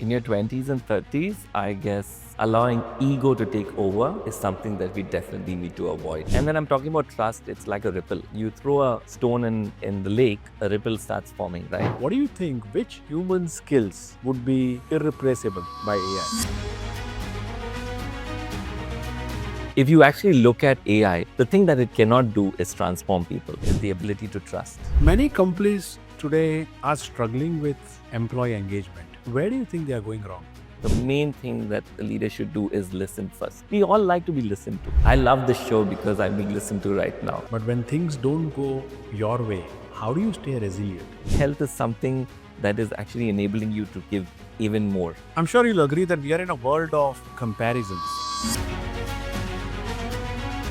In your 20s and 30s, I guess allowing ego to take over is something that we definitely need to avoid. And when I'm talking about trust, it's like a ripple. You throw a stone in the lake, a ripple starts forming, right? What do you think, which human skills would be irreplaceable by AI? If you actually look at AI, the thing that it cannot do is transform people. It's the ability to trust. Many companies today are struggling with employee engagement. Where do you think they are going wrong? The main thing that the leader should do is listen first. We all like to be listened to. I love this show because I'm being listened to right now. But when things don't go your way, how do you stay resilient? Health is something that is actually enabling you to give even more. I'm sure you'll agree that we are in a world of comparisons,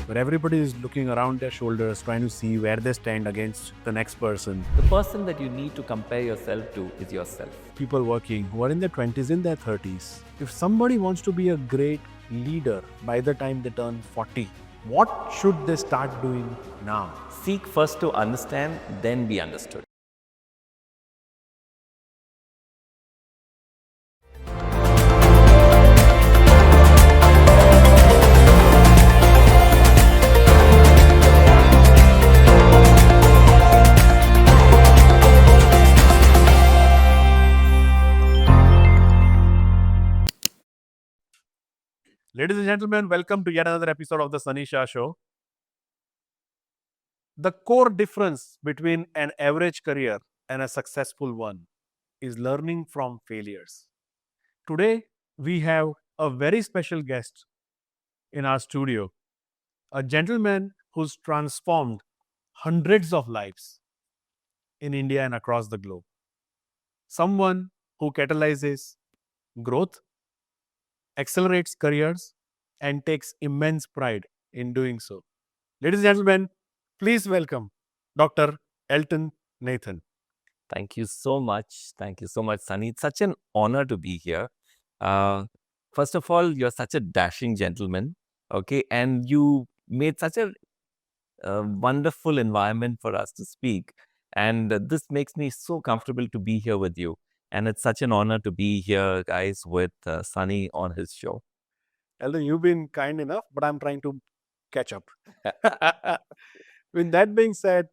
where everybody is looking around their shoulders, trying to see where they stand against the next person. The person that you need to compare yourself to is yourself. People working who are in their 20s, in their 30s. If somebody wants to be a great leader by the time they turn 40, what should they start doing now? Seek first to understand, then be understood. Ladies and gentlemen, welcome to yet another episode of the Sunny Shah Show. The core difference between an average career and a successful one is learning from failures. Today, we have a very special guest in our studio, a gentleman who's transformed hundreds of lives in India and across the globe. Someone who catalyzes growth, accelerates careers, and takes immense pride in doing so. Ladies and gentlemen, please welcome Dr. Elton Nathan. Thank you so much. Thank you so much, Sunny. It's such an honor to be here. First of all, you're such a dashing gentleman, okay? And you made such a wonderful environment for us to speak. And this makes me so comfortable to be here with you. And it's such an honor to be here, guys, with Sunny on his show. Elton, you've been kind enough, but I'm trying to catch up. With that being said,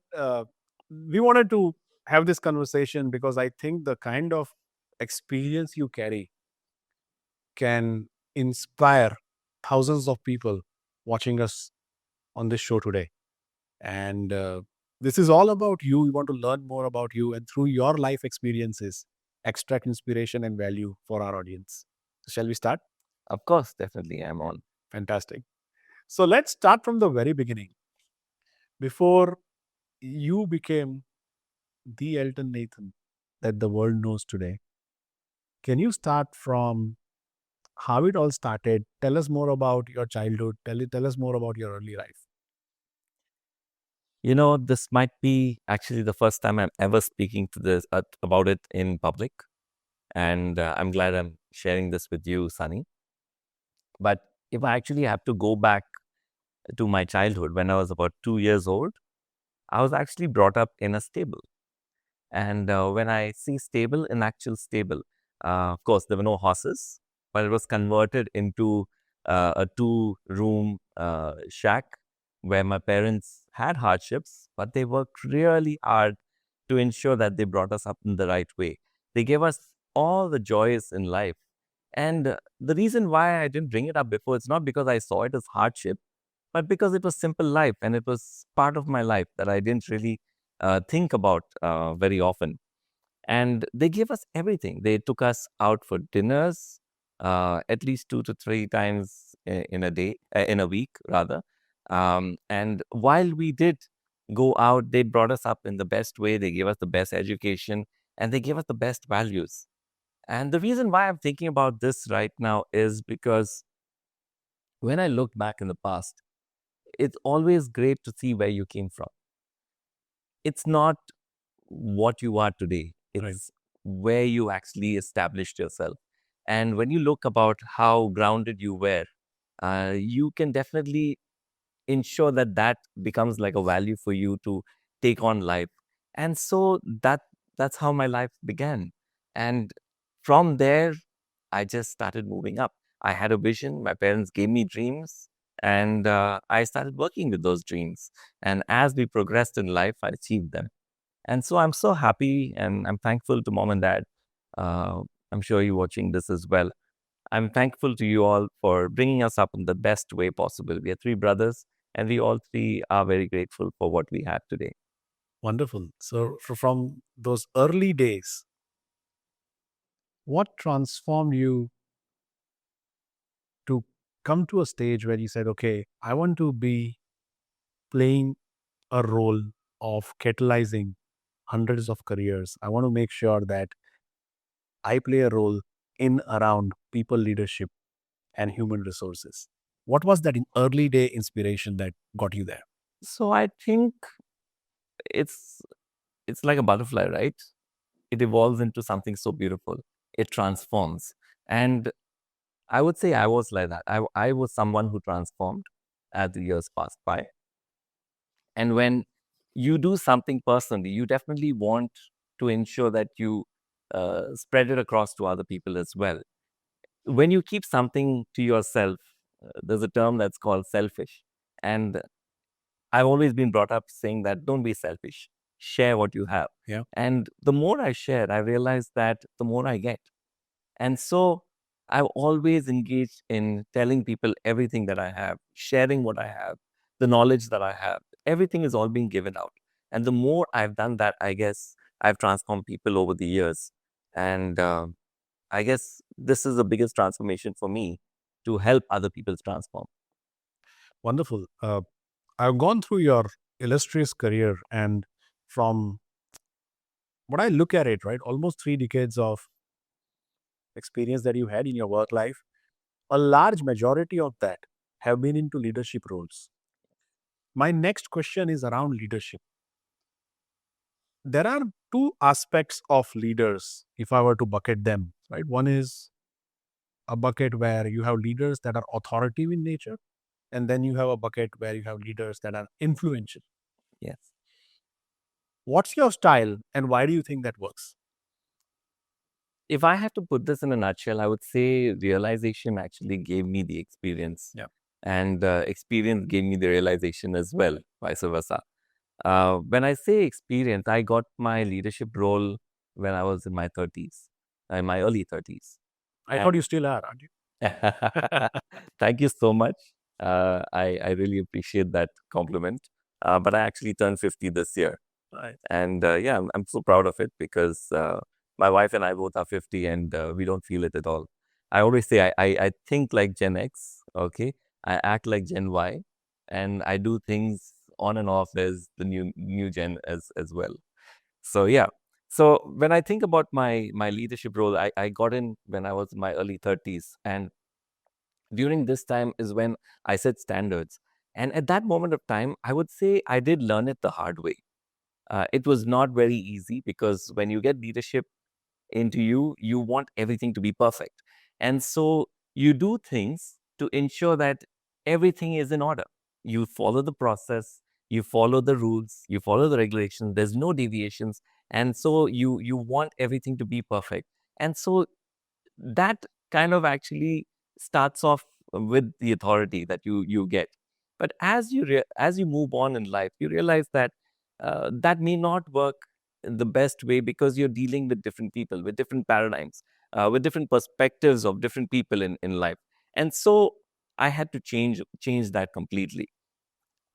we wanted to have this conversation because I think the kind of experience you carry can inspire thousands of people watching us on this show today. And this is all about you. We want to learn more about you, and through your life experiences, extract inspiration and value for our audience. So shall we start? Of course, definitely, I'm on. Fantastic. So let's start from the very beginning. Before you became the Elton Nathan that the world knows today, can you start from how it all started? Tell us more about your childhood. Tell us more about your early life. You know, this might be actually the first time I'm ever speaking to this about it in public. And I'm glad I'm sharing this with you, Sunny. But if I actually have to go back to my childhood, when I was about 2 years old, I was actually brought up in a stable. And when I see stable, an actual stable, of course, there were no horses, but it was converted into a 2-room shack where my parents had hardships, but they worked really hard to ensure that they brought us up in the right way. They gave us all the joys in life. And the reason why I didn't bring it up before, it's not because I saw it as hardship, but because it was simple life and it was part of my life that I didn't really think about very often. And they gave us everything. They took us out for dinners at least 2 to 3 times in a week rather. And while we did go out, they brought us up in the best way. They gave us the best education and they gave us the best values. And the reason why I'm thinking about this right now is because when I look back in the past, it's always great to see where you came from. It's not what you are today. It's where you actually established yourself. And when you look about how grounded you were, you can definitely ensure that that becomes like a value for you to take on life. And so that's how my life began. And from there, I just started moving up. I had a vision. My parents gave me dreams, and I started working with those dreams. And as we progressed in life, I achieved them. And so I'm so happy, and I'm thankful to mom and dad. Uh, I'm sure you're watching this as well. I'm thankful to you all for bringing us up in the best way possible. We are three brothers, and we all three are very grateful for what we have today. Wonderful. So from those early days, what transformed you to come to a stage where you said, okay, I want to be playing a role of catalyzing hundreds of careers. I want to make sure that I play a role in around people leadership and human resources. What was that in early day inspiration that got you there? So I think it's it's like a butterfly, right? It evolves into something so beautiful. It transforms. And I would say I was like that. I was someone who transformed as the years passed by. And when you do something personally, you definitely want to ensure that you spread it across to other people as well. When you keep something to yourself, there's a term that's called selfish. And I've always been brought up saying that don't be selfish, share what you have. Yeah. And the more I share, I realize that the more I get. And so I've always engaged in telling people everything that I have, sharing what I have, the knowledge that I have. Everything is all being given out. And the more I've done that, I guess I've transformed people over the years. And I guess this is the biggest transformation for me, to help other people transform. Wonderful. I've gone through your illustrious career, and from what I look at it, right, almost 3 decades of experience that you had in your work life, a large majority of that have been into leadership roles. My next question is around leadership. There are two aspects of leaders, if I were to bucket them, right? One is a bucket where you have leaders that are authoritative in nature, and then you have a bucket where you have leaders that are influential. Yes. What's your style, and why do you think that works? If I have to put this in a nutshell, I would say realization actually gave me the experience. Yeah. And experience gave me the realization as well, vice versa. When I say experience, I got my leadership role when I was in my 30s, in my early 30s. I thought you still are, aren't you? Thank you so much. I really appreciate that compliment. But I actually turned 50 this year. Right. And yeah, I'm so proud of it, because my wife and I both are 50, and we don't feel it at all. I always say I think like Gen X, okay? I act like Gen Y, and I do things on and off as the new gen as well. So yeah. So when I think about my leadership role, I got in when I was in my early 30s. And during this time is when I set standards. And at that moment of time, I would say I did learn it the hard way. It was not very easy, because when you get leadership into you, you want everything to be perfect. And so you do things to ensure that everything is in order. You follow the process, you follow the rules, you follow the regulations, there's no deviations. And so you want everything to be perfect. And so that kind of actually starts off with the authority that you get. But as you move on in life, you realize that that may not work in the best way, because you're dealing with different people, with different paradigms, with different perspectives of different people in life. And so I had to change that completely.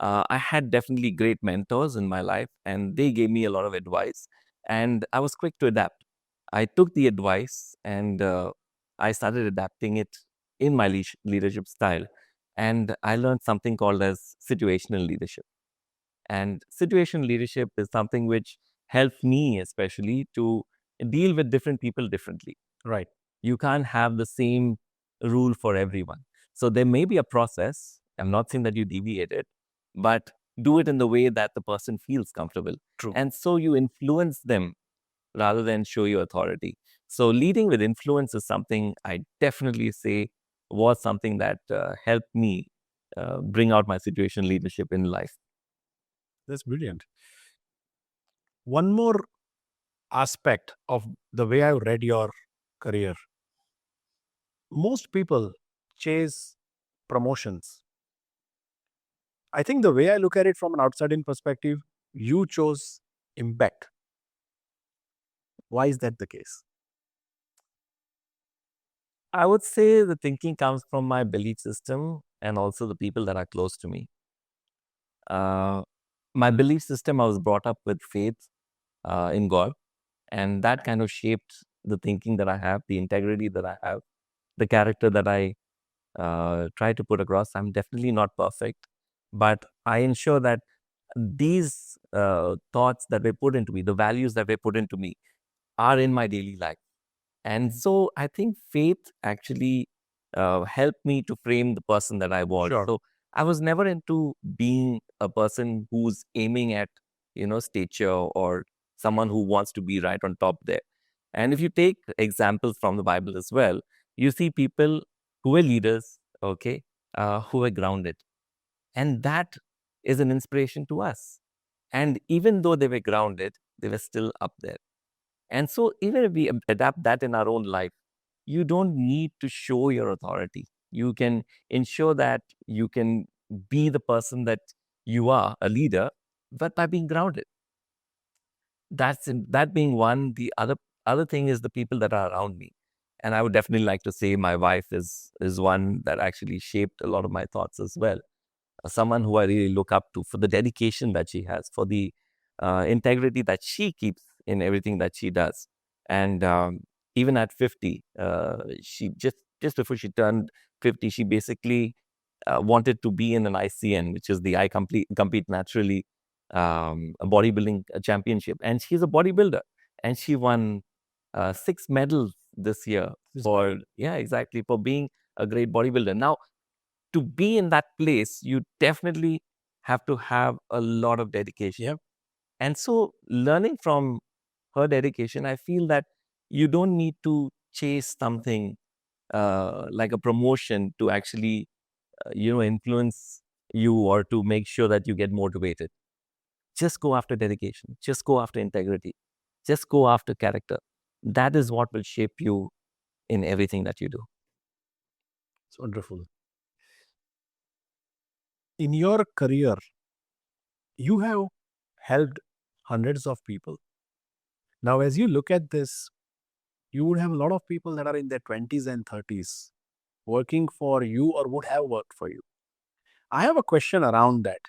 I had definitely great mentors in my life, and they gave me a lot of advice, and I was quick to adapt. I took the advice, and I started adapting it in my leadership style. And I learned something called as situational leadership. And situational leadership is something which helped me especially to deal with different people differently. Right. You can't have the same rule for everyone. So there may be a process. I'm not saying that you deviate it, but do it in the way that the person feels comfortable. True. And so you influence them rather than show your authority. So leading with influence is something I definitely say was something that helped me bring out my situation leadership in life. That's brilliant. One more aspect of the way I've read your career Most people chase promotions. I think the way I look at it from an outside-in perspective, you chose impact. Why is that the case? I would say the thinking comes from my belief system and also the people that are close to me. My belief system, I was brought up with faith in God, and that kind of shaped the thinking that I have, the integrity that I have, the character that I try to put across. I'm definitely not perfect, but I ensure that these thoughts that were put into me, the values that were put into me, are in my daily life. And so I think faith actually helped me to frame the person that I was. Sure. So I was never into being a person who's aiming at, stature or someone who wants to be right on top there. And if you take examples from the Bible as well, you see people who were leaders, okay, who were grounded. And that is an inspiration to us. And even though they were grounded, they were still up there. And so even if we adapt that in our own life, you don't need to show your authority. You can ensure that you can be the person that you are, a leader, but by being grounded. That being one. The other thing is the people that are around me. And I would definitely like to say my wife is one that actually shaped a lot of my thoughts as well. Someone who I really look up to for the dedication that she has, for the integrity that she keeps in everything that she does. And even at 50, she just before she turned 50, she basically wanted to be in an ICN, which is the Compete Naturally a bodybuilding championship. And she's a bodybuilder. And she won 6 medals this year for being a great bodybuilder. Now, to be in that place, you definitely have to have a lot of dedication. Yep. And so learning from her dedication, I feel that you don't need to chase something like a promotion to actually, influence you or to make sure that you get motivated. Just go after dedication. Just go after integrity. Just go after character. That is what will shape you in everything that you do. It's wonderful. In your career, you have helped hundreds of people. Now, as you look at this, you would have a lot of people that are in their 20s and 30s working for you or would have worked for you. I have a question around that.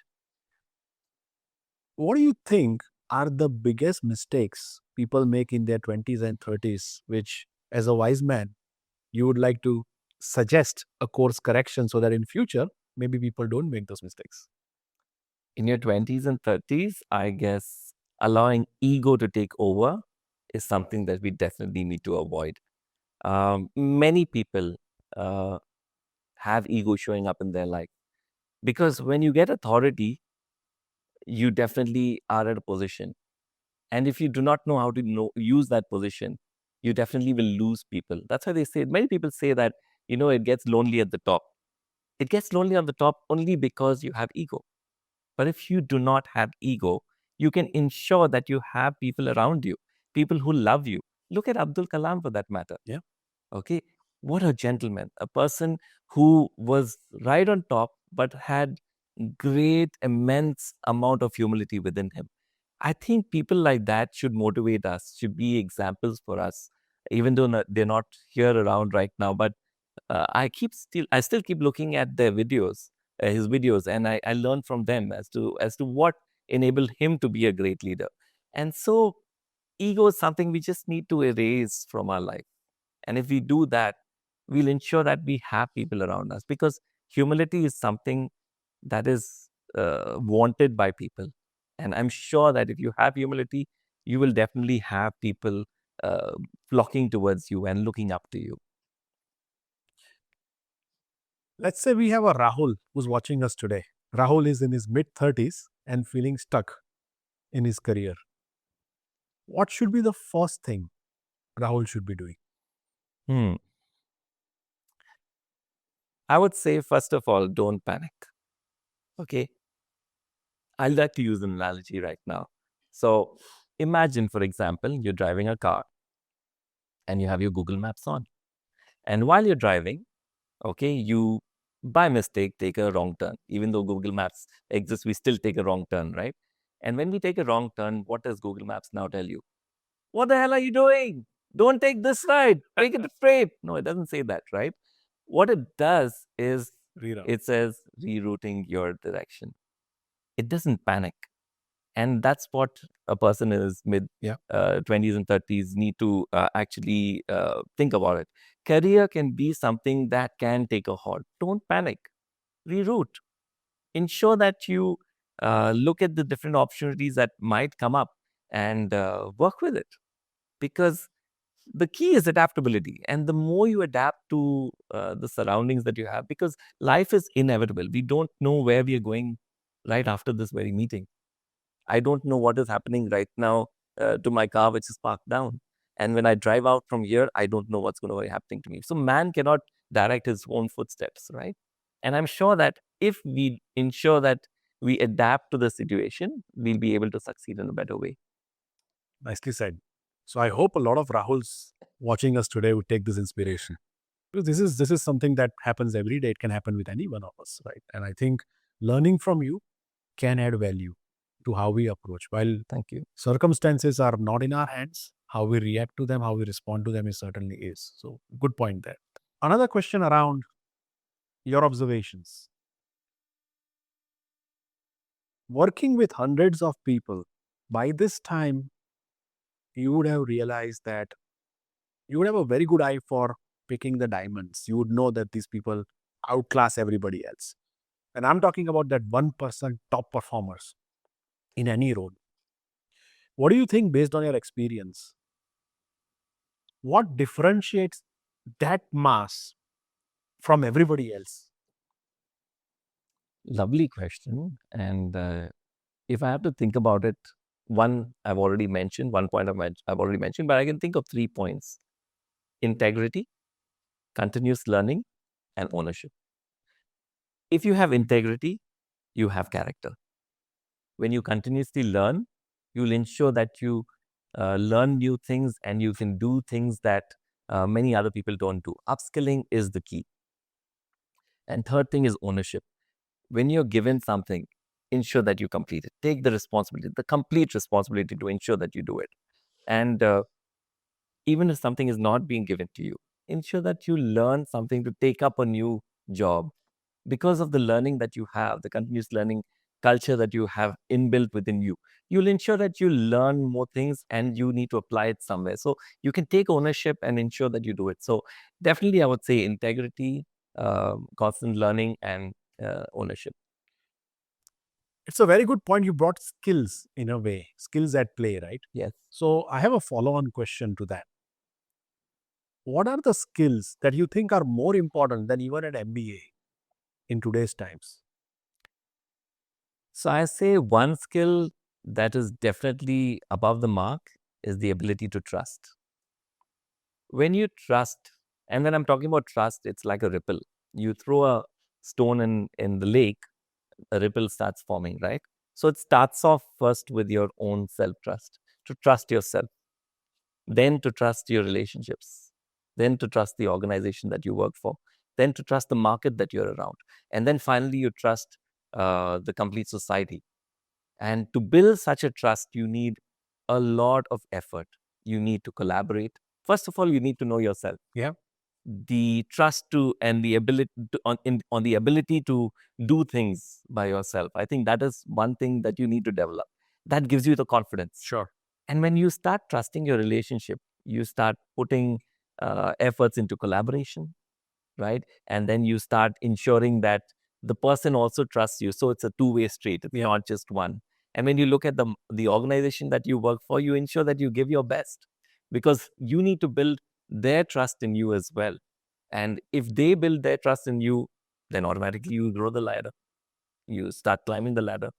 What do you think are the biggest mistakes people make in their 20s and 30s, which, as a wise man, you would like to suggest a course correction so that in future, maybe people don't make those mistakes? In your 20s and 30s, I guess allowing ego to take over is something that we definitely need to avoid. Many people have ego showing up in their life because when you get authority, you definitely are at a position. And if you do not know how to use that position, you definitely will lose people. That's why they say, many people say that, it gets lonely at the top. It gets lonely on the top only because you have ego. But if you do not have ego, you can ensure that you have people around you, people who love you. Look at Abdul Kalam for that matter. Yeah. Okay. What a gentleman, a person who was right on top, but had great, immense amount of humility within him. I think people like that should motivate us, should be examples for us, even though they're not here around right now. But I still keep looking at their videos, his videos, and I learn from them as to what enabled him to be a great leader. And so, ego is something we just need to erase from our life. And if we do that, we'll ensure that we have people around us, because humility is something that is wanted by people. And I'm sure that if you have humility, you will definitely have people uh, flocking towards you and looking up to you. Let's say we have a Rahul who's watching us today. Rahul is in his mid-30s and feeling stuck in his career. What should be the first thing Rahul should be doing? Hmm. I would say, first of all, don't panic. Okay. I'd like to use an analogy right now. So imagine, for example, you're driving a car and you have your Google Maps on. And while you're driving, okay, you by mistake take a wrong turn. Even though Google Maps exists, we still take a wrong turn, right? And when we take a wrong turn, what does Google Maps now tell you? What the hell are you doing? Don't take this right. Take it straight. No, it doesn't say that, right? What it does is it says rerouting your direction. It doesn't panic. And that's what a person is mid 20s and 30s need to actually think about it. Career can be something that can take a halt. Don't panic. Reroute. Ensure that you look at the different opportunities that might come up and work with it. Because the key is adaptability. And the more you adapt to the surroundings that you have, because life is inevitable. We don't know where we are going right after this very meeting. I don't know what is happening right now to my car, which is parked down. And when I drive out from here, I don't know what's going to be happening to me. So man cannot direct his own footsteps, right? And I'm sure that if we ensure that we adapt to the situation, we'll be able to succeed in a better way. Nicely said. So I hope a lot of Rahuls watching us today would take this inspiration. Because this is something that happens every day. It can happen with any one of us, right? And I think learning from you can add value to how we approach. While Thank you. Circumstances are not in our hands, how we react to them, how we respond to them is certainly is. So good point there. Another question around your observations. Working with hundreds of people, by this time, you would have realized that you would have a very good eye for picking the diamonds. You would know that these people outclass everybody else. And I'm talking about that 1% top performers in any role. What do you think, based on your experience, what differentiates that mass from everybody else? Lovely question. And if I have to think about it, one I've already mentioned, one point I've already mentioned, but I can think of 3 points: integrity, continuous learning, and ownership. If you have integrity, you have character. When you continuously learn, you'll ensure that you learn new things and you can do things that many other people don't do. Upskilling is the key. And third thing is ownership. When you're given something, ensure that you complete it. Take the responsibility, the complete responsibility to ensure that you do it. And even if something is not being given to you, ensure that you learn something to take up a new job. Because of the learning that you have, the continuous learning culture that you have inbuilt within you, you'll ensure that you learn more things and you need to apply it somewhere. So you can take ownership and ensure that you do it. So definitely I would say integrity, constant learning, and ownership. It's a very good point. You brought skills in a way, skills at play, right? Yes. So I have a follow-on question to that. What are the skills that you think are more important than even an MBA in today's times? So I say one skill that is definitely above the mark is the ability to trust. When you trust, and when I'm talking about trust, it's like a ripple. You throw a stone in the lake, a ripple starts forming, right? So it starts off first with your own self-trust, to trust yourself, then to trust your relationships, then to trust the organization that you work for, then to trust the market that you're around, and then finally you trust the complete society. And to build such a trust, you need a lot of effort. You need to collaborate. First of all, you need to know yourself. Yeah. The trust to and the ability to, on the ability to do things by yourself. I think that is one thing that you need to develop. That gives you the confidence. Sure. And when you start trusting your relationship, you start putting efforts into collaboration, right? And then you start ensuring that the person also trusts you. So it's a two-way street. It's not just one. And when you look at the organization that you work for, you ensure that you give your best, because you need to build their trust in you as well. And if they build their trust in you, then automatically you grow the ladder. You start climbing the ladder.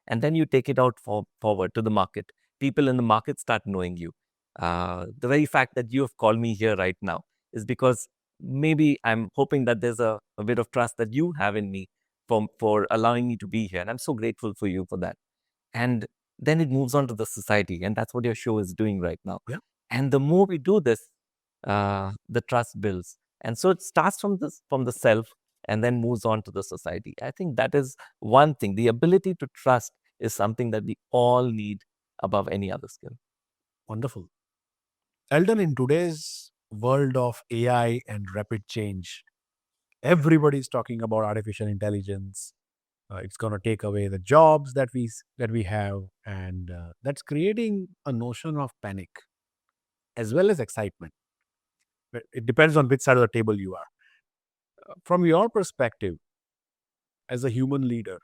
And then you take it out forward to the market. People in the market start knowing you. The very fact that you have called me here right now is because maybe I'm hoping that there's a bit of trust that you have in me for allowing me to be here. And I'm so grateful for you for that. And then it moves on to the society. And that's what your show is doing right now. Yeah. And the more we do this, the trust builds. And so it starts from the self and then moves on to the society. I think that is one thing. The ability to trust is something that we all need above any other skill. Wonderful. Elton, in today's world of AI and rapid change, everybody's talking about artificial intelligence. It's going to take away the jobs that we have, and that's creating a notion of panic as well as excitement. But it depends on which side of the table you are. From your perspective, as a human leader,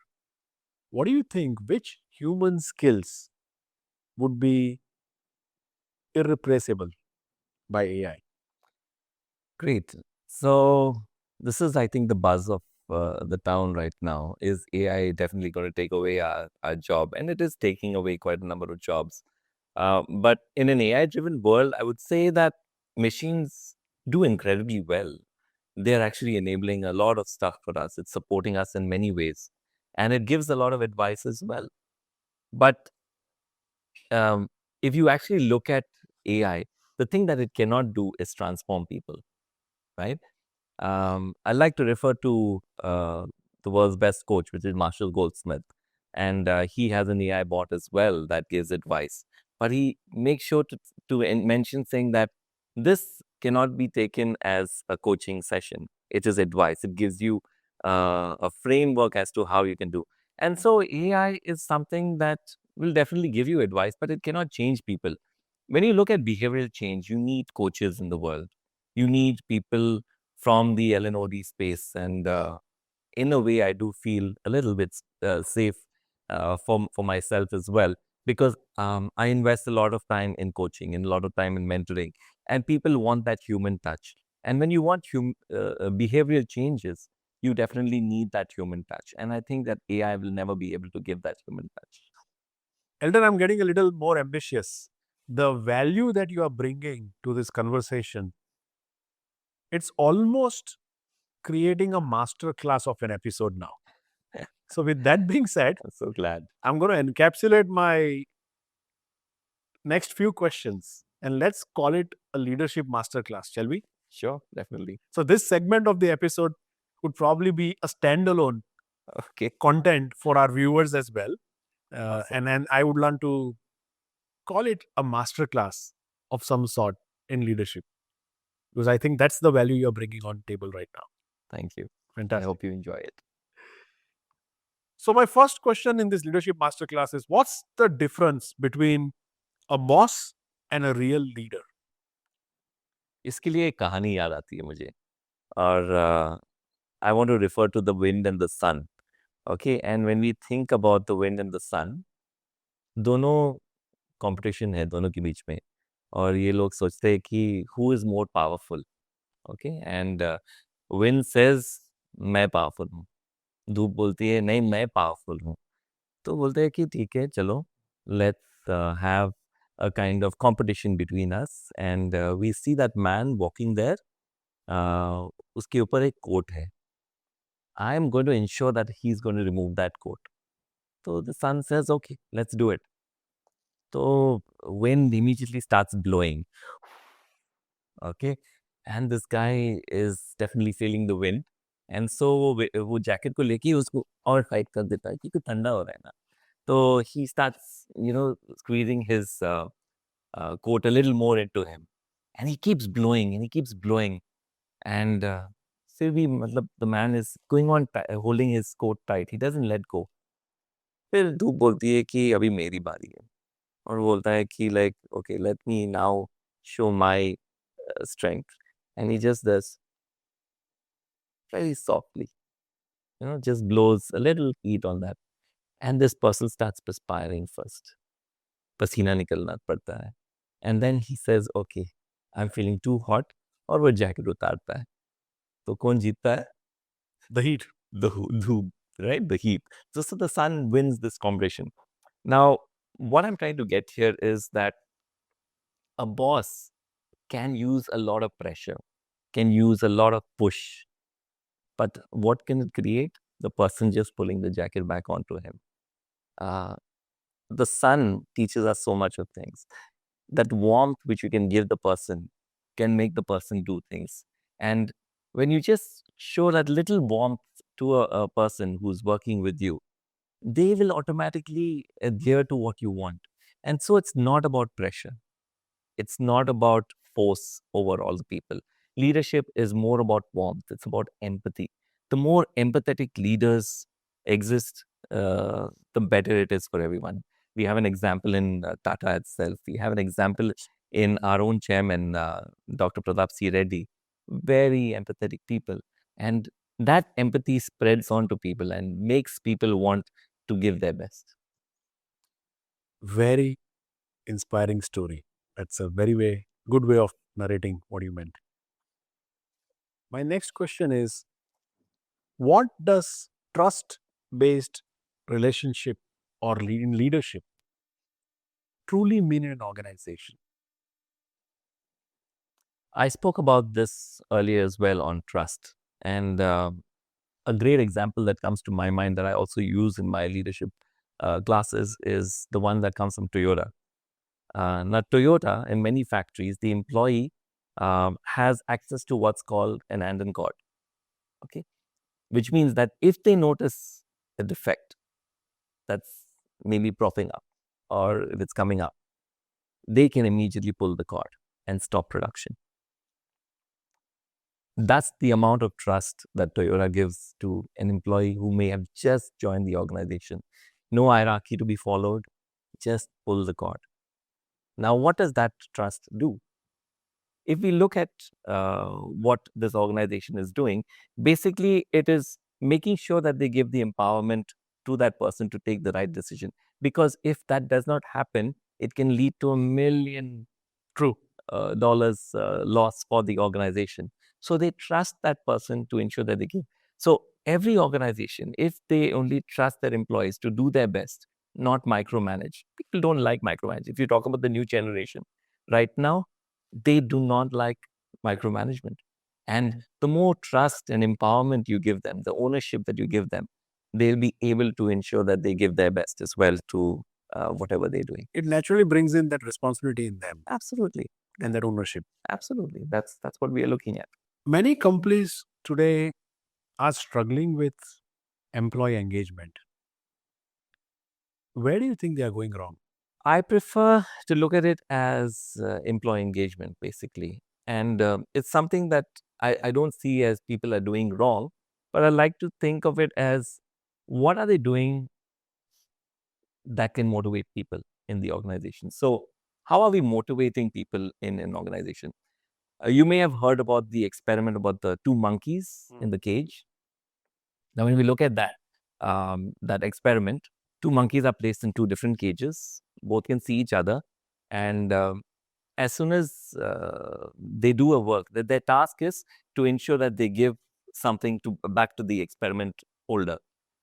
what do you think? Which human skills would be irreplaceable by AI? Great. So this is, I think, the buzz of the town right now. Is AI definitely going to take away our job? And it is taking away quite a number of jobs. But in an AI-driven world, I would say that machines do incredibly well. They're actually enabling a lot of stuff for us. It's supporting us in many ways. And it gives a lot of advice as well. But if you actually look at AI, the thing that it cannot do is transform people, right? I like to refer to the world's best coach, which is Marshall Goldsmith. And he has an AI bot as well that gives advice. But he makes sure to mention saying that this cannot be taken as a coaching session. It is advice. It gives you a framework as to how you can do. And so AI is something that will definitely give you advice, but it cannot change people. When you look at behavioral change, you need coaches in the world. You need people from the L&OD space. And in a way, I do feel a little bit safe for myself as well, because I invest a lot of time in coaching and a lot of time in mentoring, and people want that human touch. And when you want behavioral changes, you definitely need that human touch. And I think that AI will never be able to give that human touch. Elton, I'm getting a little more ambitious. The value that you are bringing to this conversation, it's almost creating a masterclass of an episode now. So with that being said, I'm so glad. I'm going to encapsulate my next few questions and let's call it a leadership masterclass, shall we? Sure, definitely. So this segment of the episode would probably be a standalone content for our viewers as well. Awesome. And then I would want to call it a masterclass of some sort in leadership, because I think that's the value you're bringing on the table right now. Thank you. Fantastic. I hope you enjoy it. So my first question in this leadership masterclass is, what's the difference between a boss and a real leader? इसके लिए एक कहानी याद आती है मुझे, और I want to refer to the wind and the sun. Okay, and when we think about the wind and the sun, दोनों competition है दोनों के बीच में, और ये लोग सोचते हैं कि who is more powerful. Okay, and wind says मैं powerful हूँ, धूप बोलती है नहीं मैं powerful हूँ. तो बोलते हैं कि ठीक है चलो, let's have a kind of competition between us. And we see that man walking there. उसके ऊपर एक कोट है. I am going to ensure that he's going to remove that coat. So the sun says, okay, let's do it. So wind immediately starts blowing. Okay. And this guy is definitely feeling the wind. And so वो jacket को लेके उसको और fight कर देता है क्योंकि ठंडा हो रहा है ना. So he starts, squeezing his coat a little more into him. And he keeps blowing and he keeps blowing. And फिर भी मतलब the man is going on holding his coat tight. He doesn't let go. फिर धूप बोलती है कि अभी मेरी बारी है. और वो बोलता है कि like, okay, let me now show my strength. And he just does very softly, just blows a little heat on that. And this person starts perspiring first. पसीना निकलना पड़ता है. And then he says, okay, I'm feeling too hot. और वो jacket उतारता है. तो कौन जीतता है? The heat. The धूप, right? The heat. So the sun wins this competition. Now, what I'm trying to get here is that a boss can use a lot of pressure, can use a lot of push. But what can it create? The person just pulling the jacket back onto him. The sun teaches us so much of things. That warmth which you can give the person can make the person do things. And When you just show that little warmth to a person who's working with you, they will automatically adhere to what you want. And so it's not about pressure. It's not about force over all the people. Leadership is more about warmth. It's about empathy. The more empathetic leaders exist, the better it is for everyone. We have an example in Tata itself. We have an example in our own chairman, Dr. 𝗵𝗲 Reddy. Very empathetic people. And that empathy spreads on to people and makes people want to give their best. Very inspiring story. That's a very good way of narrating what you meant. My next question is, what does trust-based relationship or leadership truly mean in an organization? I spoke about this earlier as well on trust. And a great example that comes to my mind that I also use in my leadership classes is the one that comes from Toyota. Now, Toyota, in many factories, the employee has access to what's called an Anden cord, okay? Which means that if they notice a defect that's maybe propping up or if it's coming up, they can immediately pull the cord and stop production. That's the amount of trust that Toyota gives to an employee who may have just joined the organization. No hierarchy to be followed, just pull the cord. Now, what does that trust do? If we look at what this organization is doing, basically it is making sure that they give the empowerment to that person to take the right decision. Because if that does not happen, it can lead to $1 million loss for the organization. So they trust that person to ensure that they give. So every organization, if they only trust their employees to do their best, not micromanage. People don't like micromanage. If you talk about the new generation, right now, they do not like micromanagement. And the more trust and empowerment you give them, the ownership that you give them, they'll be able to ensure that they give their best as well to whatever they're doing. It naturally brings in that responsibility in them. Absolutely. And that ownership. Absolutely. That's what we are looking at. Many companies today are struggling with employee engagement. Where do you think they are going wrong? I prefer to look at it as employee engagement, basically. And it's something that I don't see as people are doing wrong, but I like to think of it as what are they doing that can motivate people in the organization. So how are we motivating people in an organization? You may have heard about the experiment about the two monkeys in the cage. Now, when we look at that, that experiment, two monkeys are placed in two different cages. Both can see each other. And as soon as they do a work, their task is to ensure that they give something back to the experiment holder.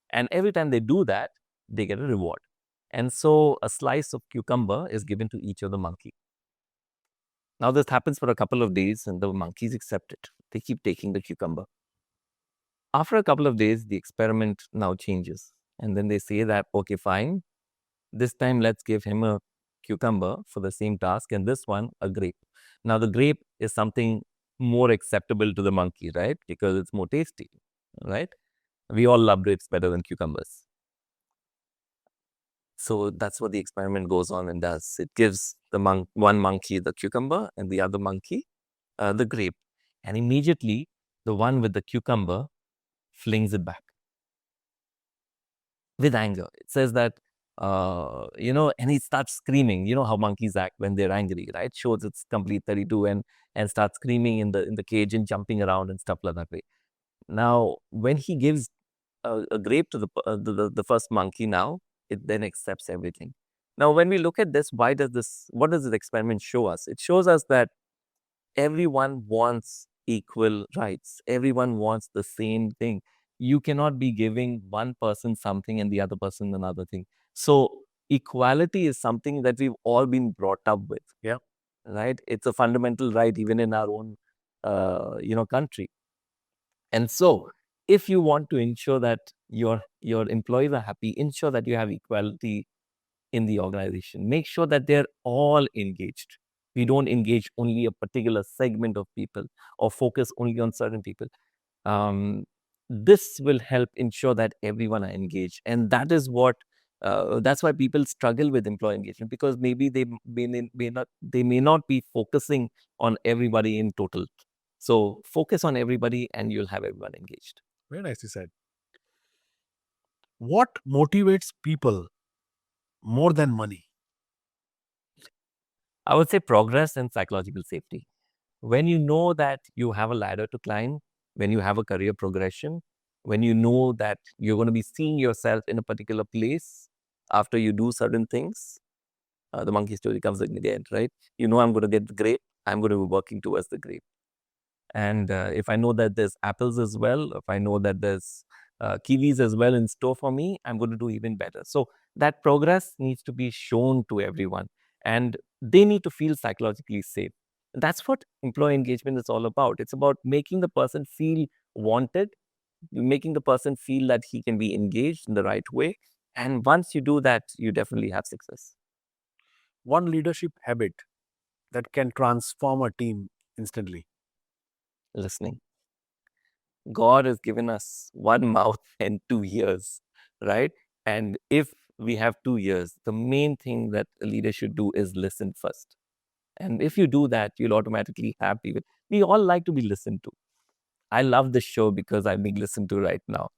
And every time they do that, they get a reward. And so a slice of cucumber is given to each of the monkey. Now, this happens for a couple of days and the monkeys accept it. They keep taking the cucumber. After a couple of days, the experiment now changes. And then they say that, okay, fine. This time, let's give him a cucumber for the same task and this one, a grape. Now, the grape is something more acceptable to the monkey, right? Because it's more tasty, right? We all love grapes better than cucumbers. So that's what the experiment goes on and does. It gives the one monkey the cucumber and the other monkey the grape. And immediately, the one with the cucumber flings it back with anger. It says that, and he starts screaming. You know how monkeys act when they're angry, right? Shows its complete 32 and starts screaming in the cage and jumping around and stuff like that way. Now, when he gives a grape to the first monkey now, it then accepts everything. Now, when we look at this, what does this experiment show us? It shows us that everyone wants equal rights. Everyone wants the same thing. You cannot be giving one person something and the other person another thing. So equality is something that we've all been brought up with. Yeah. Right? It's a fundamental right even in our own, country. And so if you want to ensure that your employees are happy, ensure that you have equality in the organization. Make sure that they're all engaged. We don't engage only a particular segment of people or focus only on certain people. This will help ensure that everyone are engaged. And that is what, that's why people struggle with employee engagement, because maybe they may not be focusing on everybody in total. So focus on everybody and you'll have everyone engaged. Very nicely said. What motivates people more than money? I would say progress and psychological safety. When you know that you have a ladder to climb, when you have a career progression, when you know that you're going to be seeing yourself in a particular place after you do certain things, the monkey story comes again, right? You know, I'm going to get the grade. I'm going to be working towards the grade. And if I know that there's apples as well, if I know that there's kiwis as well in store for me, I'm going to do even better. So that progress needs to be shown to everyone, and they need to feel psychologically safe. That's what employee engagement is all about. It's about making the person feel wanted, making the person feel that he can be engaged in the right way. And once you do that, you definitely have success. One leadership habit that can transform a team instantly. Listening. God has given us one mouth and 2 ears, right? And if we have 2 ears, the main thing that a leader should do is listen first. And if you do that, you'll automatically have people. We all like to be listened to. I love this show because I'm being listened to right now.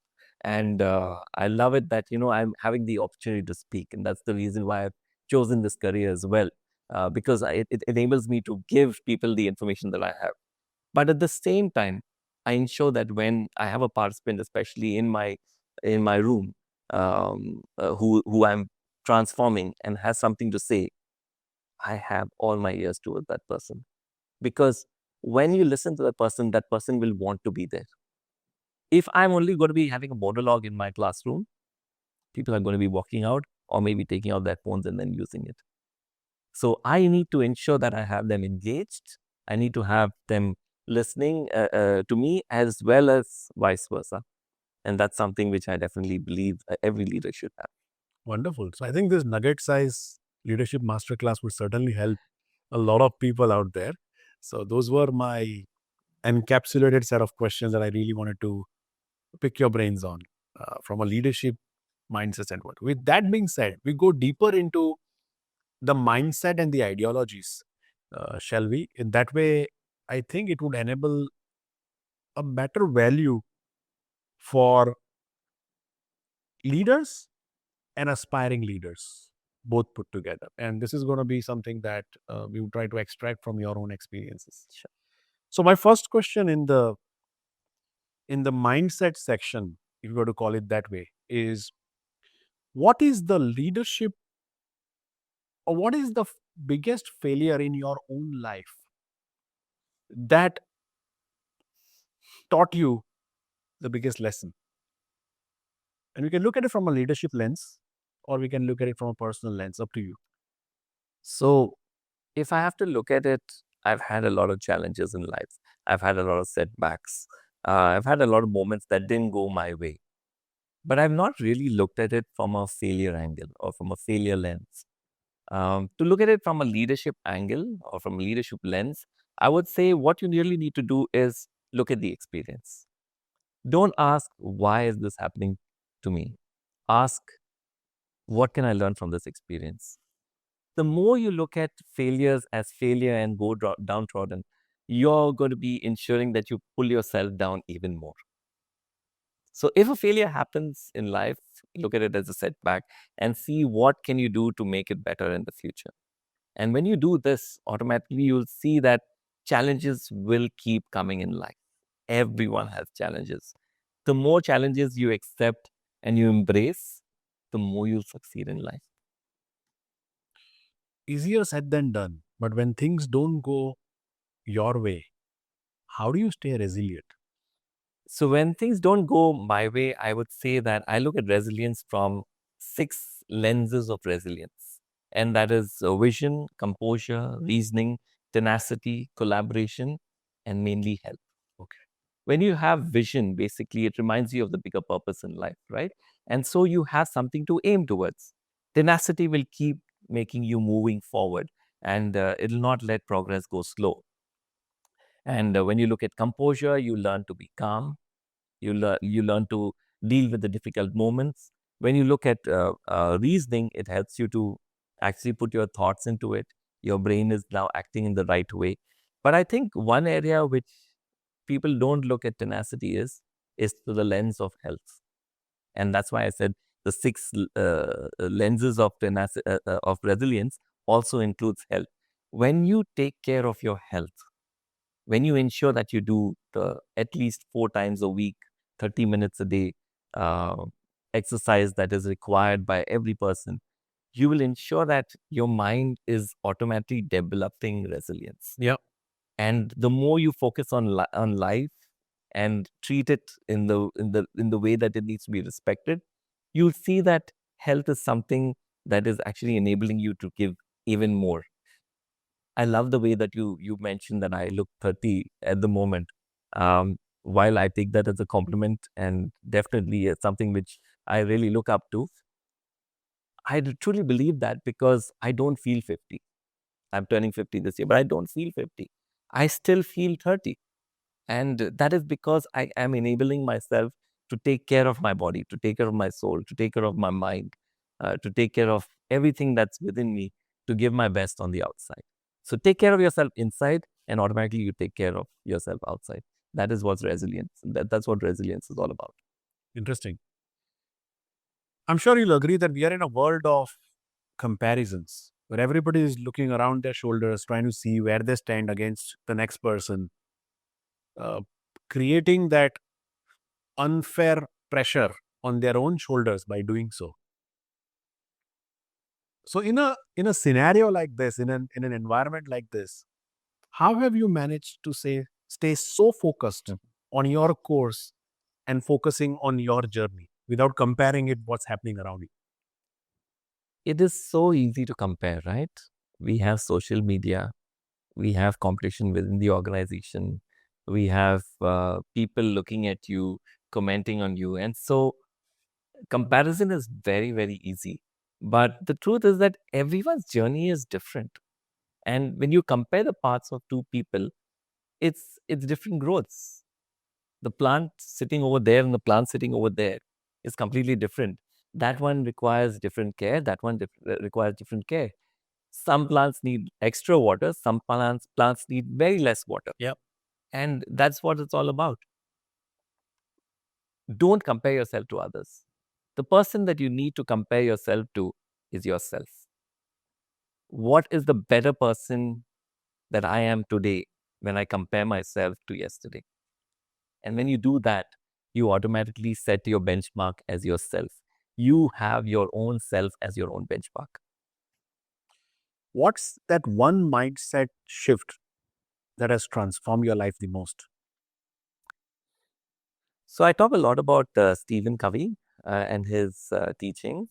And I love it that, I'm having the opportunity to speak. And that's the reason why I've chosen this career as well, because it enables me to give people the information that I have. But at the same time, I ensure that when I have a participant, especially in my room, who I'm transforming and has something to say, I have all my ears towards that person. Because when you listen to that person will want to be there. If I'm only going to be having a monologue in my classroom, people are going to be walking out or maybe taking out their phones and then using it. So I need to ensure that I have them engaged. I need to have them listening to me as well as vice versa. And that's something which I definitely believe every leader should have. Wonderful. So I think this nugget size leadership masterclass would certainly help a lot of people out there. So those were my encapsulated set of questions that I really wanted to pick your brains on from a leadership mindset standpoint. With that being said, we go deeper into the mindset and the ideologies, shall we? In that way, I think it would enable a better value for leaders and aspiring leaders, both put together. And this is going to be something that we will try to extract from your own experiences. Sure. So my first question in the mindset section, if you were to call it that way, is what is the leadership or what is the biggest failure in your own life that taught you the biggest lesson? And we can look at it from a leadership lens or we can look at it from a personal lens, up to you. So if I have to look at it, I've had a lot of challenges in life. I've had a lot of setbacks. I've had a lot of moments that didn't go my way. But I've not really looked at it from a failure angle or from a failure lens. To look at it from a leadership angle or from a leadership lens, I would say what you really need to do is look at the experience. Don't ask, why is this happening to me? Ask, what can I learn from this experience? The more you look at failures as failure and go downtrodden, you're going to be ensuring that you pull yourself down even more. So if a failure happens in life, look at it as a setback and see what can you do to make it better in the future. And when you do this, automatically you'll see that challenges will keep coming in life. Everyone has challenges. The more challenges you accept and you embrace, the more you'll succeed in life. Easier said than done. But when things don't go your way, how do you stay resilient? So when things don't go my way, I would say that I look at resilience from 6 lenses of resilience. And that is vision, composure, reasoning, tenacity, collaboration, and mainly health. Okay. When you have vision, basically, it reminds you of the bigger purpose in life, right? And so you have something to aim towards. Tenacity will keep making you moving forward. and it'll not let progress go slow. And when you look at composure, you learn to be calm. You learn to deal with the difficult moments. When you look at reasoning, it helps you to actually put your thoughts into it. Your brain is now acting in the right way. But I think one area which people don't look at tenacity is through the lens of health. And that's why I said the six lenses of of resilience also includes health. When you take care of your health, when you ensure that you do at least 4 times a week, 30 minutes a day exercise that is required by every person, you will ensure that your mind is automatically developing resilience. Yeah. And the more you focus on life and treat it in the way that it needs to be respected, you'll see that health is something that is actually enabling you to give even more. I love the way that you mentioned that I look 30 at the moment. While I take that as a compliment and definitely it's something which I really look up to, I truly believe that because I don't feel 50. I'm turning 50 this year, but I don't feel 50. I still feel 30. And that is because I am enabling myself to take care of my body, to take care of my soul, to take care of my mind, to take care of everything that's within me, to give my best on the outside. So take care of yourself inside, and automatically you take care of yourself outside. That is what's resilience. That's what resilience is all about. Interesting. I'm sure you'll agree that we are in a world of comparisons where everybody is looking around their shoulders, trying to see where they stand against the next person, creating that unfair pressure on their own shoulders by doing so. So in a scenario like this, in an environment like this, how have you managed to stay so focused on your course and focusing on your journey without comparing it what's happening around you? It is so easy to compare, right? We have social media, we have competition within the organization, we have people looking at you, commenting on you. And so comparison is very, very easy. But the truth is that everyone's journey is different. And when you compare the parts of two people, it's different growths. The plant sitting over there and the plant sitting over there is completely different. That one requires different care. That one requires different care. Some plants need extra water. Some plants need very less water. Yep. And that's what it's all about. Don't compare yourself to others. The person that you need to compare yourself to is yourself. What is the better person that I am today when I compare myself to yesterday? And when you do that, you automatically set your benchmark as yourself. You have your own self as your own benchmark. What's that one mindset shift that has transformed your life the most? So I talk a lot about Stephen Covey and his teachings.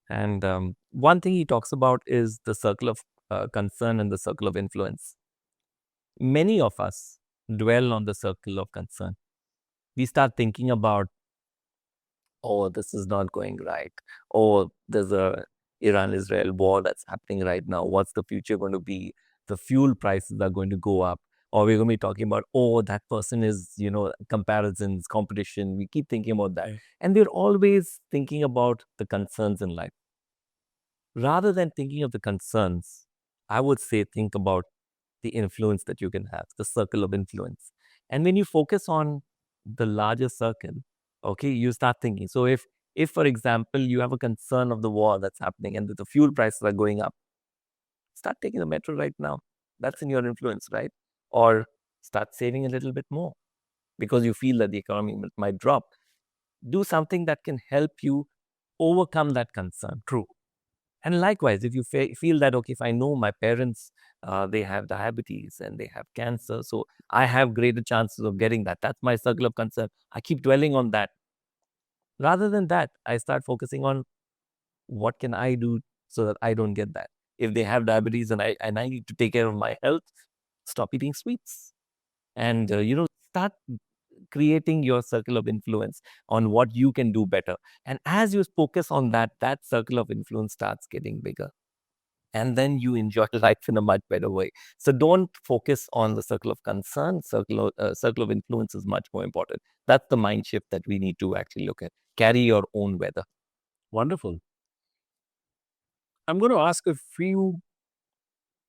And one thing he talks about is the circle of concern and the circle of influence. Many of us dwell on the circle of concern. We start thinking about, oh, this is not going right. Oh, there's a Iran-Israel war that's happening right now. What's the future going to be? The fuel prices are going to go up. Or we're going to be talking about, oh, that person is, comparisons, competition. We keep thinking about that. And we're always thinking about the concerns in life. Rather than thinking of the concerns, I would say think about the influence that you can have, the circle of influence. And when you focus on the larger circle, okay, you start thinking. So if for example, you have a concern of the war that's happening and that the fuel prices are going up, start taking the metro right now. That's in your influence, right? Or start saving a little bit more because you feel that the economy might drop. Do something that can help you overcome that concern. True. And likewise, if you feel that, okay, if I know my parents, they have diabetes and they have cancer, so I have greater chances of getting that. That's my circle of concern. I keep dwelling on that. Rather than that, I start focusing on what can I do so that I don't get that. If they have diabetes and I need to take care of my health, stop eating sweets. And, start creating your circle of influence on what you can do better. And as you focus on that, that circle of influence starts getting bigger. and then you enjoy life in a much better way. So don't focus on the circle of concern. Circle of influence is much more important. That's the mind shift that we need to actually look at. Carry your own weather. Wonderful. I'm going to ask a few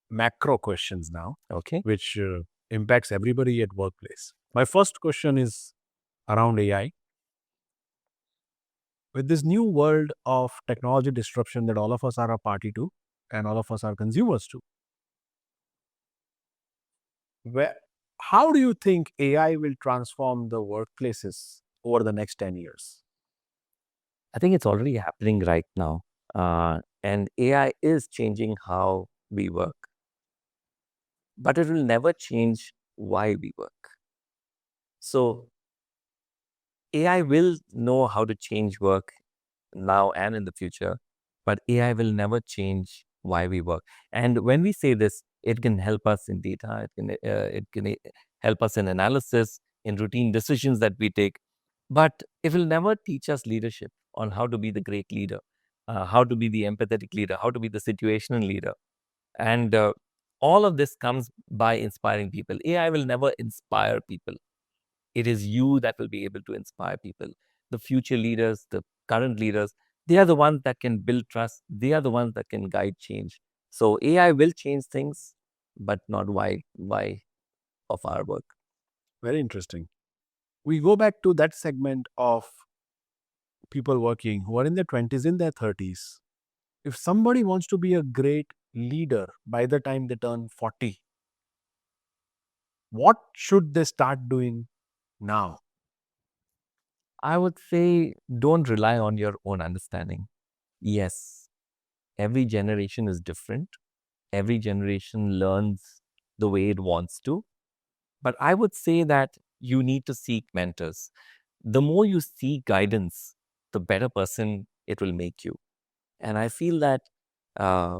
macro questions now, Okay. which impacts everybody at workplace. My first question is around AI. With this new world of technology disruption that all of us are a party to and all of us are consumers to, how do you think AI will transform the workplaces over the next 10 years? I think it's already happening right now. And AI is changing how we work. But it will never change why we work. So AI will know how to change work now and in the future, but AI will never change why we work. And when we say this, it can help us in data, it can help us in analysis, in routine decisions that we take, but it will never teach us leadership on how to be the great leader, how to be the empathetic leader, how to be the situational leader. And all of this comes by inspiring people. AI will never inspire people. It is you that will be able to inspire people. The future leaders, the current leaders, they are the ones that can build trust. They are the ones that can guide change. So AI will change things, but not why of our work. Very interesting. We go back to that segment of people working who are in their 20s, in their 30s. If somebody wants to be a great leader by the time they turn 40, what should they start doing now? I would say don't rely on your own understanding. Yes, every generation is different. Every generation learns the way it wants to. But I would say that you need to seek mentors. The more you seek guidance, the better person it will make you. And I feel that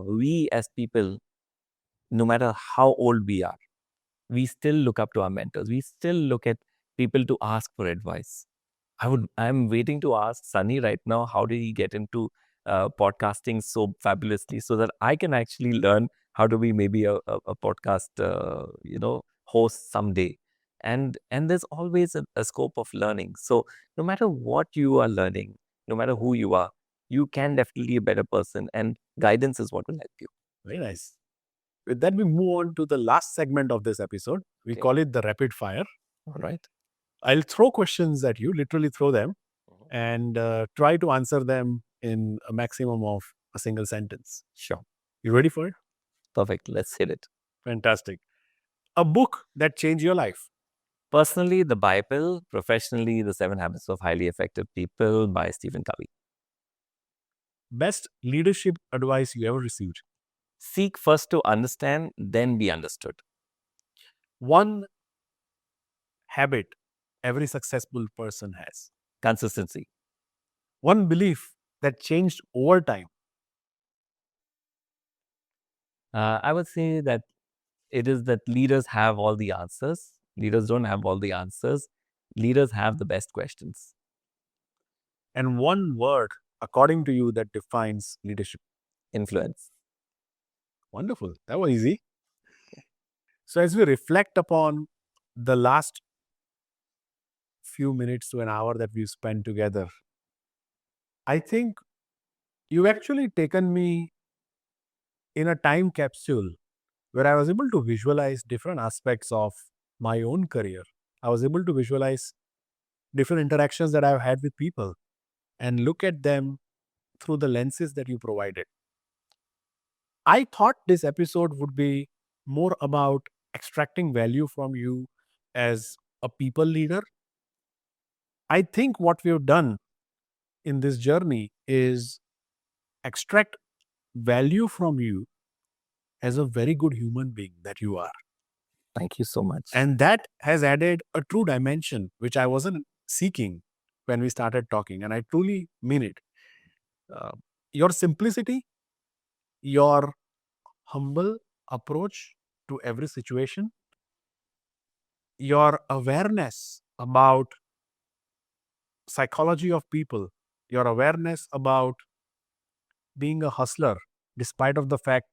we as people, no matter how old we are, we still look up to our mentors. We still look at people to ask for advice. I'm waiting to ask Sunny right now, how did he get into podcasting so fabulously so that I can actually learn how to be maybe a podcast, host someday. And there's always a scope of learning. So no matter what you are learning, no matter who you are, you can definitely be a better person, and guidance is what will help you. Very nice. With that, we move on to the last segment of this episode. We Okay. call it the rapid fire. All right. I'll throw questions at you, literally throw them, and try to answer them in a maximum of a single sentence. Sure. You ready for it? Perfect. Let's hit it. Fantastic. A book that changed your life. Personally, the Bible. Professionally, The 7 Habits of Highly Effective People by Stephen Covey. Best leadership advice you ever received. Seek first to understand, then be understood. One habit every successful person has. Consistency. One belief that changed over time. I would say that it is that leaders have all the answers. Leaders don't have all the answers. Leaders have the best questions. And one word, according to you, that defines leadership. Influence. Wonderful. That was easy. So as we reflect upon the last few minutes to an hour that we've spent together, I think you've actually taken me in a time capsule where I was able to visualize different aspects of my own career. I was able to visualize different interactions that I've had with people and look at them through the lenses that you provided. I thought this episode would be more about extracting value from you as a people leader. I think what we've done in this journey is extract value from you as a very good human being that you are. Thank you so much. And that has added a true dimension, which I wasn't seeking when we started talking. And I truly mean it. Your simplicity, your humble approach to every situation, your awareness about psychology of people, your awareness about being a hustler, despite of the fact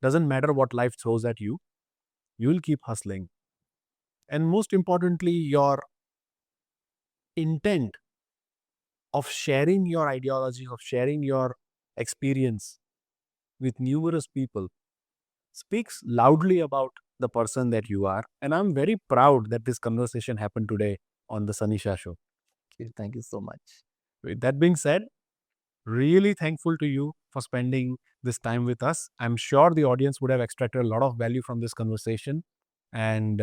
Doesn't matter what life throws at you, you will keep hustling. And most importantly, your intent of sharing your ideology, of sharing your experience with numerous people speaks loudly about the person that you are. And I'm very proud that this conversation happened today on the Sunny Shah Show. Thank you so much. With that being said, really thankful to you for spending this time with us. I'm sure the audience would have extracted a lot of value from this conversation. And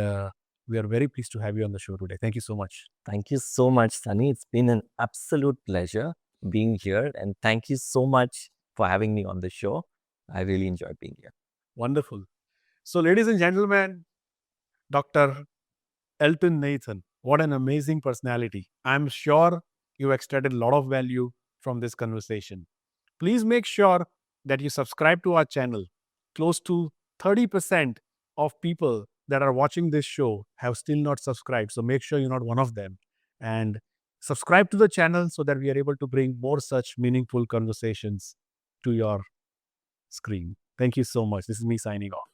we are very pleased to have you on the show today. Thank you so much. Thank you so much, Sunny. It's been an absolute pleasure being here. And thank you so much for having me on the show. I really enjoyed being here. Wonderful. So, ladies and gentlemen, Dr. Elton Nathan, what an amazing personality. I'm sure you extracted a lot of value from this conversation. Please make sure that you subscribe to our channel. Close to 30% of people that are watching this show have still not subscribed. So make sure you're not one of them. And subscribe to the channel so that we are able to bring more such meaningful conversations to your screen. Thank you so much. This is me signing off.